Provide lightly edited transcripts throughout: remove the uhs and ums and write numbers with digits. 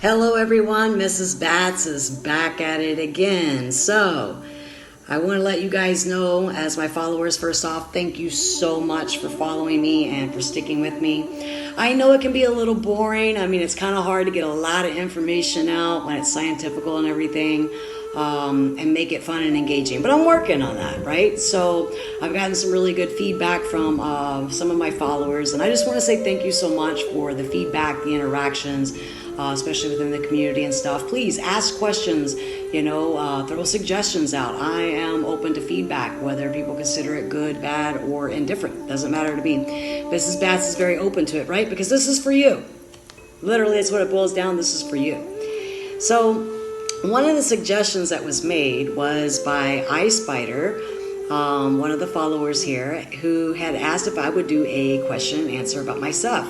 Hello everyone, Mrs. Bats is back at it again. So, I want to let you guys know, as my followers, first off, thank you so much for following me and for sticking with me. I know it can be a little boring. I mean, it's kind of hard to get a lot of information out when it's scientifical and everything, and make it fun and engaging. But I'm working on that, right? So I've gotten some really good feedback from some of my followers, and I just want to say thank you so much for the feedback, the interactions, especially within the community and stuff. Please ask questions, throw suggestions out. I am open to feedback, whether people consider it good, bad, or indifferent. Doesn't matter to me. Mrs. Bats is very open to it, right? Because this is for you. Literally, that's what it boils down. This is for you. So one of the suggestions that was made was by iSpider, one of the followers here, who had asked if I would do a question and answer about myself.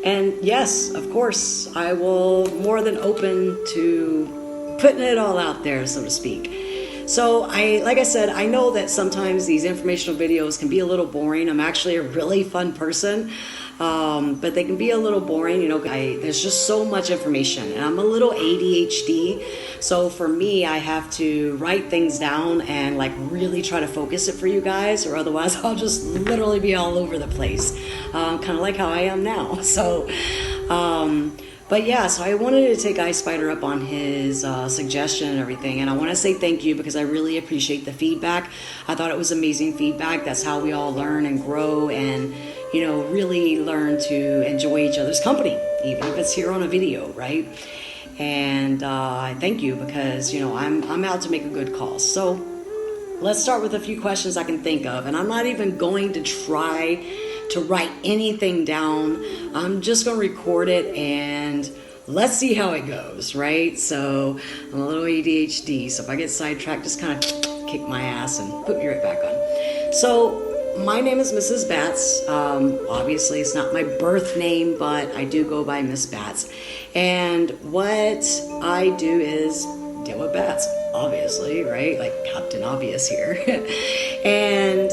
And yes, of course, I will more than open to putting it all out there, so to speak. So like I said, I know that sometimes these informational videos can be a little boring. I'm actually a really fun person, but they can be a little boring. There's just so much information, and I'm a little ADHD. So for me, I have to write things down and really try to focus it for you guys, or otherwise I'll just literally be all over the place, kind of like how I am now. So, but yeah, so I wanted to take iSpider up on his suggestion and everything, and I want to say thank you because I really appreciate the feedback. I thought it was amazing feedback. That's how we all learn and grow and, really learn to enjoy each other's company, even if it's here on a video, right? And I thank you because, I'm out to make a good cause. So let's start with a few questions I can think of, and I'm not even going to try to write anything down. I'm just going to record it and let's see how it goes, right? So I'm a little ADHD, so if I get sidetracked, just kind of kick my ass and put me right back on. So my name is Mrs. Bats. Obviously, it's not my birth name, but I do go by Miss Bats. And what I do is deal with bats, obviously, right? Like Captain Obvious here. And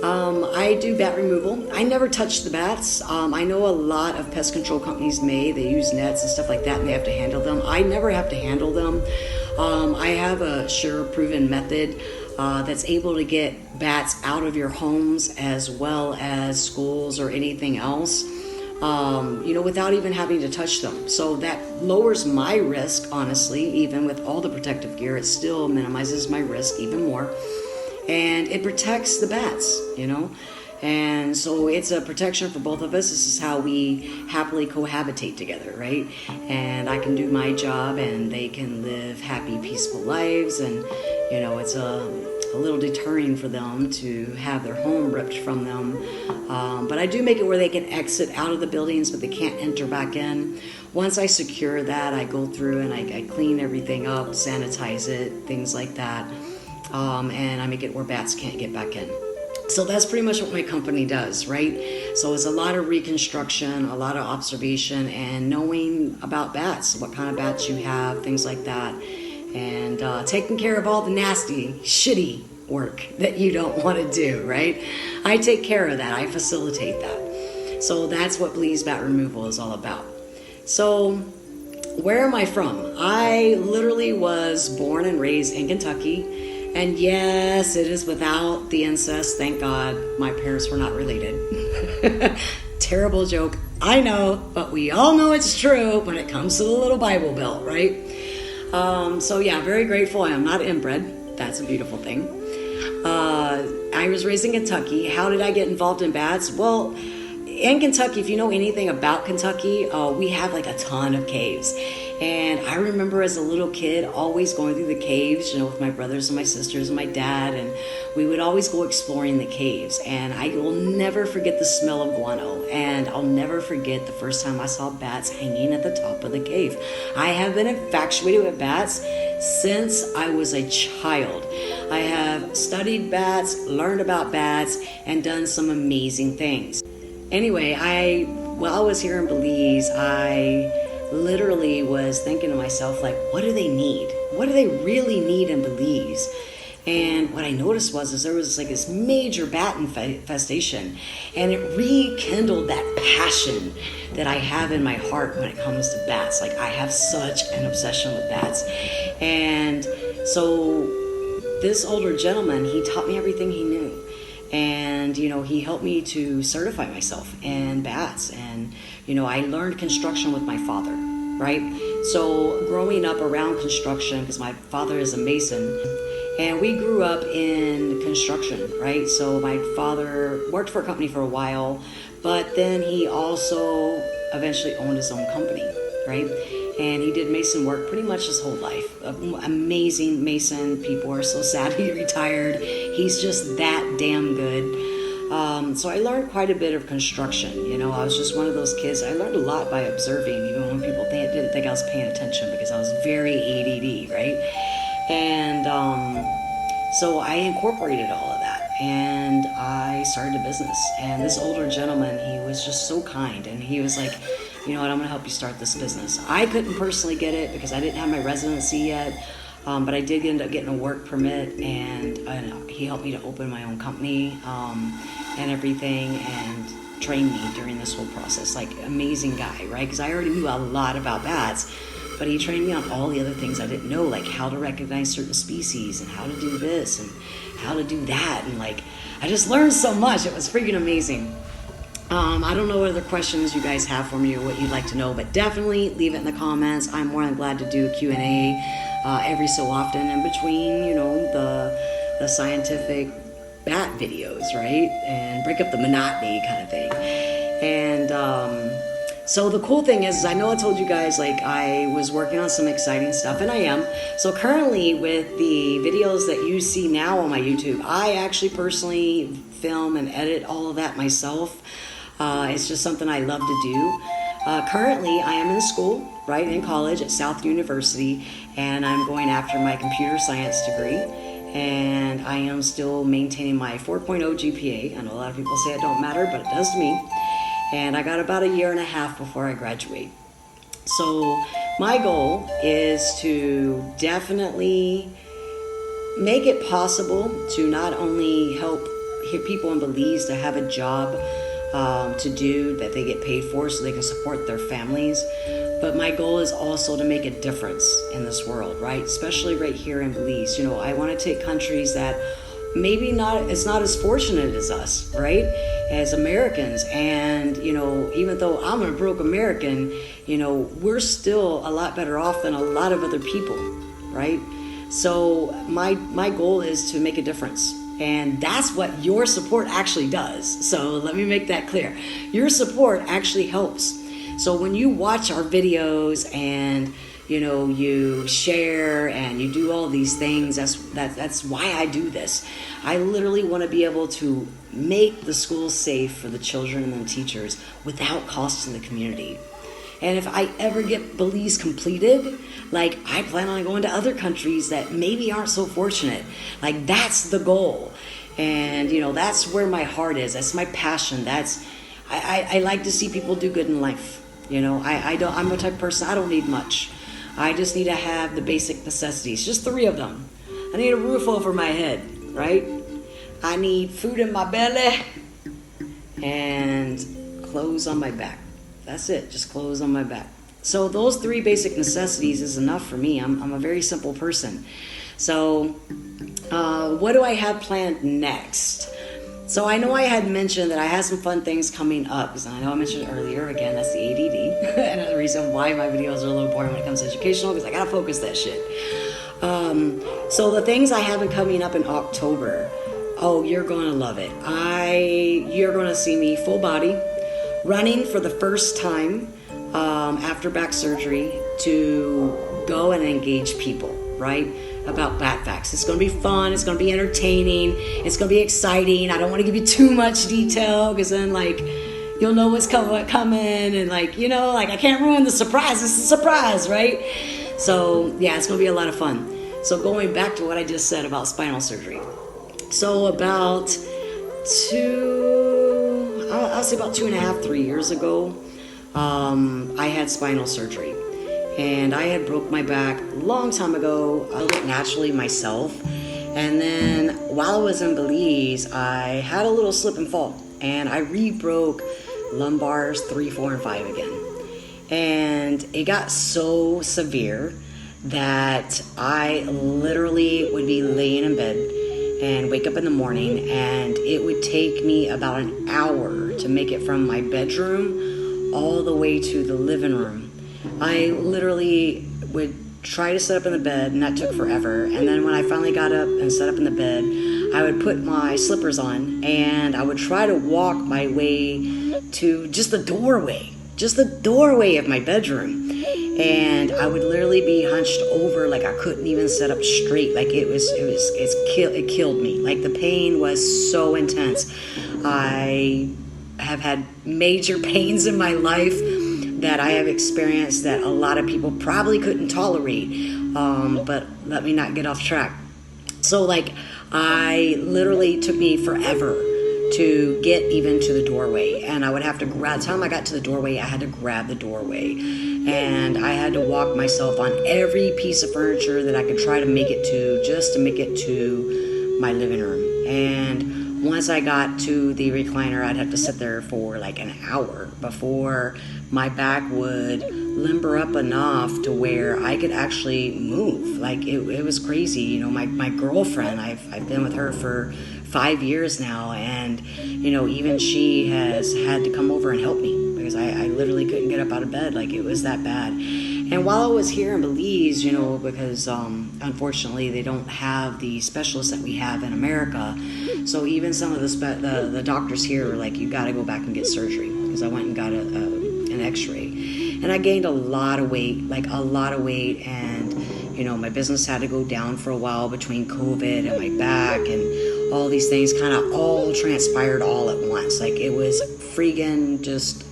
I do bat removal. I never touch the bats. I know a lot of pest control companies they use nets and stuff like that, and they have to handle them. I never have to handle them. I have a sure proven method that's able to get bats out of your homes as well as schools or anything else, without even having to touch them. So that lowers my risk, honestly. Even with all the protective gear, it still minimizes my risk even more. And it protects the bats, And so it's a protection for both of us. This is how we happily cohabitate together, right? And I can do my job and they can live happy, peaceful lives. And, it's a little deterring for them to have their home ripped from them. But I do make it where they can exit out of the buildings, but they can't enter back in. Once I secure that, I go through and I clean everything up, sanitize it, things like that. And I make it where bats can't get back in. So that's pretty much what my company does, right? So it's a lot of reconstruction, a lot of observation, and knowing about bats, what kind of bats you have, things like that. And taking care of all the nasty, shitty work that you don't want to do, right? I take care of that. I facilitate that. So that's what Blee's Bat Removal is all about. So where am I from? I literally was born and raised in Kentucky. And yes, it is without the incest. Thank God my parents were not related. Terrible joke, I know, but we all know it's true when it comes to the little Bible Belt, right? So yeah, very grateful. I am not inbred. That's a beautiful thing. I was raised in Kentucky. How did I get involved in bats? Well, in Kentucky, if you know anything about Kentucky, we have a ton of caves. And I remember as a little kid always going through the caves, with my brothers and my sisters and my dad, and we would always go exploring the caves. And I will never forget the smell of guano, and I'll never forget the first time I saw bats hanging at the top of the cave. I have been infatuated with bats since I was a child. I have studied bats, learned about bats, and done some amazing things. Anyway, while I was here in Belize, I literally was thinking to myself, what do they need? What do they really need in Belize? And what I noticed is there was like this major bat infestation, and it rekindled that passion that I have in my heart when it comes to bats. Like, I have such an obsession with bats. And so this older gentleman, he taught me everything he knew. And, he helped me to certify myself in bats. And, I learned construction with my father, right? So growing up around construction, because my father is a mason, and we grew up in construction, right? So my father worked for a company for a while, but then he also eventually owned his own company, right? And he did mason work pretty much his whole life. Amazing mason. People are so sad he retired. He's just that damn good. So I learned quite a bit of construction. I was just one of those kids. I learned a lot by observing, even when people didn't think I was paying attention, because I was very ADD, right? And so I incorporated all of that, and I started a business. And this older gentleman, he was just so kind, and he was like, I'm going to help you start this business. I couldn't personally get it because I didn't have my residency yet, but I did end up getting a work permit, and he helped me to open my own company and everything, and trained me during this whole process. Like, amazing guy, right? Because I already knew a lot about bats, but he trained me on all the other things I didn't know, like how to recognize certain species and how to do this and how to do that. And like, I just learned so much. It was freaking amazing. I don't know what other questions you guys have for me or what you'd like to know, but definitely leave it in the comments. I'm more than glad to do a Q&A every so often in between, the scientific bat videos, right? And break up the monotony kind of thing. And so the cool thing is, I know I told you guys, like, I was working on some exciting stuff, and I am. So currently with the videos that you see now on my YouTube, I actually personally film and edit all of that myself. It's just something I love to do. Currently, I am in school, right, in college at South University, and I'm going after my computer science degree. And I am still maintaining my 4.0 GPA. I know a lot of people say it don't matter, but it does to me. And I got about a year and a half before I graduate. So my goal is to definitely make it possible to not only help people in Belize to have a job to do that they get paid for so they can support their families, but my goal is also to make a difference in this world, right? Especially right here in Belize. I want to take countries that maybe it's not as fortunate as us, right? As Americans. And, even though I'm a broke American, we're still a lot better off than a lot of other people, right? So my goal is to make a difference. And that's what your support actually does. So let me make that clear. Your support actually helps. So when you watch our videos and you share and you do all these things, that's why I do this. I literally want to be able to make the schools safe for the children and the teachers without costing the community. And if I ever get Belize completed, like, I plan on going to other countries that maybe aren't so fortunate. Like, that's the goal. And, that's where my heart is. That's my passion. I like to see people do good in life. I'm the type of person, I don't need much. I just need to have the basic necessities, just 3 of them. I need a roof over my head, right? I need food in my belly and clothes on my back. That's it, just clothes on my back. So those 3 basic necessities is enough for me. I'm a very simple person. So what do I have planned next? So I know I had mentioned that I had some fun things coming up, because I know I mentioned earlier, again, that's the ADD. And the reason why my videos are a little boring when it comes to educational, because I gotta focus that shit. So the things I have coming up in October, oh, you're gonna love it. You're gonna see me full body, running for the first time after back surgery to go and engage people, right? About bat facts. It's going to be fun. It's going to be entertaining. It's going to be exciting. I don't want to give you too much detail, because then, like, you'll know what's coming, and, like, I can't ruin the surprise. It's a surprise, right? So yeah, it's going to be a lot of fun. So going back to what I just said about spinal surgery. So about I'll say about 2.5, 3 years ago, I had spinal surgery. And I had broke my back a long time ago. I did it naturally myself. And then while I was in Belize, I had a little slip and fall, and I re-broke lumbars 3, 4, and 5 again. And it got so severe that I literally would be laying in bed and wake up in the morning, and it would take me about an hour to make it from my bedroom all the way to the living room. I literally would try to sit up in the bed, and that took forever. And then when I finally got up and sat up in the bed, I would put my slippers on, and I would try to walk my way to just the doorway of my bedroom. And I would literally be hunched over, like I couldn't even sit up straight. Like it killed me. Like the pain was so intense. I have had major pains in my life that I have experienced that a lot of people probably couldn't tolerate. But let me not get off track. So like, I literally took me forever to get even to the doorway, and I would have to by the time I got to the doorway, I had to grab the doorway, and I had to walk myself on every piece of furniture that I could try to make it to, just to make it to my living room. And once I got to the recliner, I'd have to sit there for like an hour before my back would limber up enough to where I could actually move. Like it was crazy. You know, my girlfriend, I've been with her for 5 years now, and you know, even she has had to come over and help me because I literally couldn't get up out of bed. Like it was that bad. And while I was here in Belize, you know, because unfortunately they don't have the specialists that we have in America, so even some of the doctors here were like, you got to go back and get surgery, because I went and got an x-ray, and I gained a lot of weight, and you know, my business had to go down for a while between COVID and my back, and all these things kind of all transpired all at once. Like it was freaking just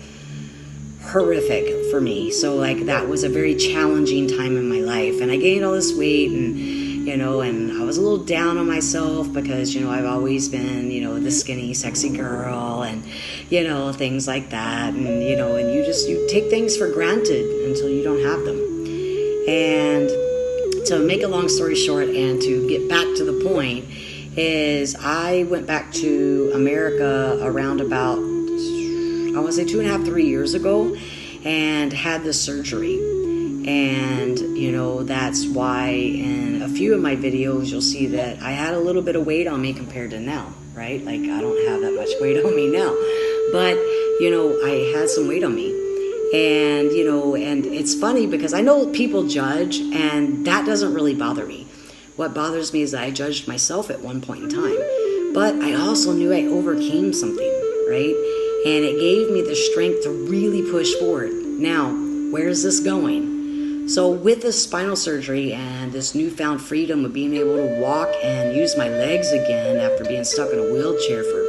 horrific for me. So like that was a very challenging time in my life, and I gained all this weight, and you know, and I was a little down on myself because, you know, I've always been, you know, the skinny sexy girl, and you know, things like that, and you know, and you take things for granted until you don't have them. And to make a long story short, and to get back to the point, is I went back to America around about, I want to say 2.5, 3 years ago, and had the surgery. And you know, that's why in a few of my videos you'll see that I had a little bit of weight on me compared to now, right? Like I don't have that much weight on me now, but you know, I had some weight on me. And you know, and it's funny because I know people judge, and that doesn't really bother me. What bothers me is that I judged myself at one point in time, but I also knew I overcame something, right? And it gave me the strength to really push forward. Now, where's this going? So with this spinal surgery and this newfound freedom of being able to walk and use my legs again after being stuck in a wheelchair for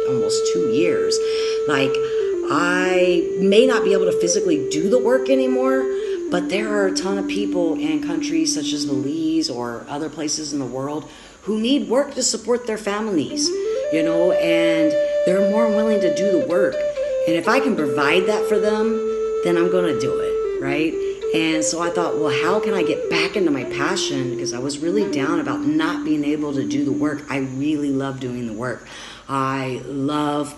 almost 2 years, like I may not be able to physically do the work anymore, but there are a ton of people in countries such as Belize or other places in the world who need work to support their families, you know, and they're more willing to do the work. And if I can provide that for them, then I'm going to do it, right? And so I thought, well, how can I get back into my passion? Because I was really down about not being able to do the work. I really love doing the work. I love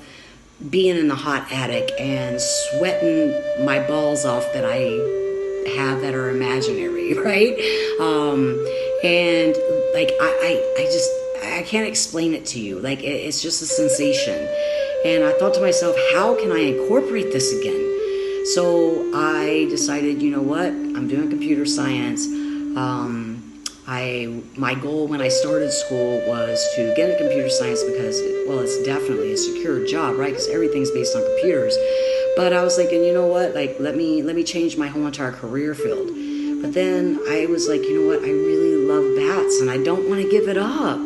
being in the hot attic and sweating my balls off that I have that are imaginary, right? And like, I can't explain it to you. Like, it's just a sensation. And I thought to myself, how can I incorporate this again? So I decided, you know what? I'm doing computer science. My goal when I started school was to get into computer science because, well, it's definitely a secure job, right? Because everything's based on computers. But I was thinking, you know what? Like, let me change my whole entire career field. But then I was like, you know what? I really love bats, and I don't want to give it up.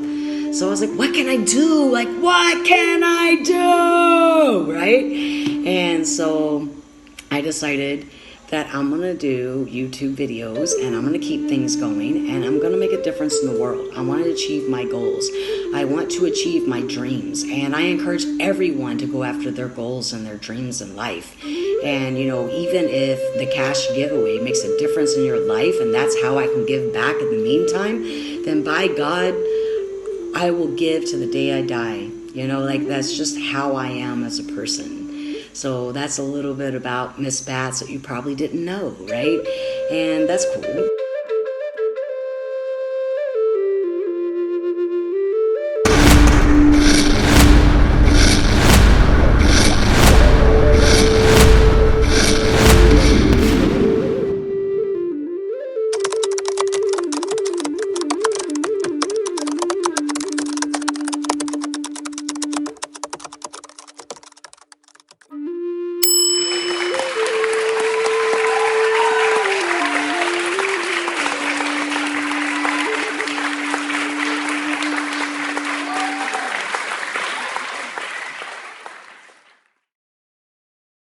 So I was like, what can I do? Like, what can I do? Right? And so I decided that I'm going to do YouTube videos, and I'm going to keep things going, and I'm going to make a difference in the world. I want to achieve my goals. I want to achieve my dreams, and I encourage everyone to go after their goals and their dreams in life. And, you know, even if the cash giveaway makes a difference in your life, and that's how I can give back in the meantime, then by God, I will give to the day I die. You know, like that's just how I am as a person. So that's a little bit about Miss Bats that you probably didn't know, right? And that's cool.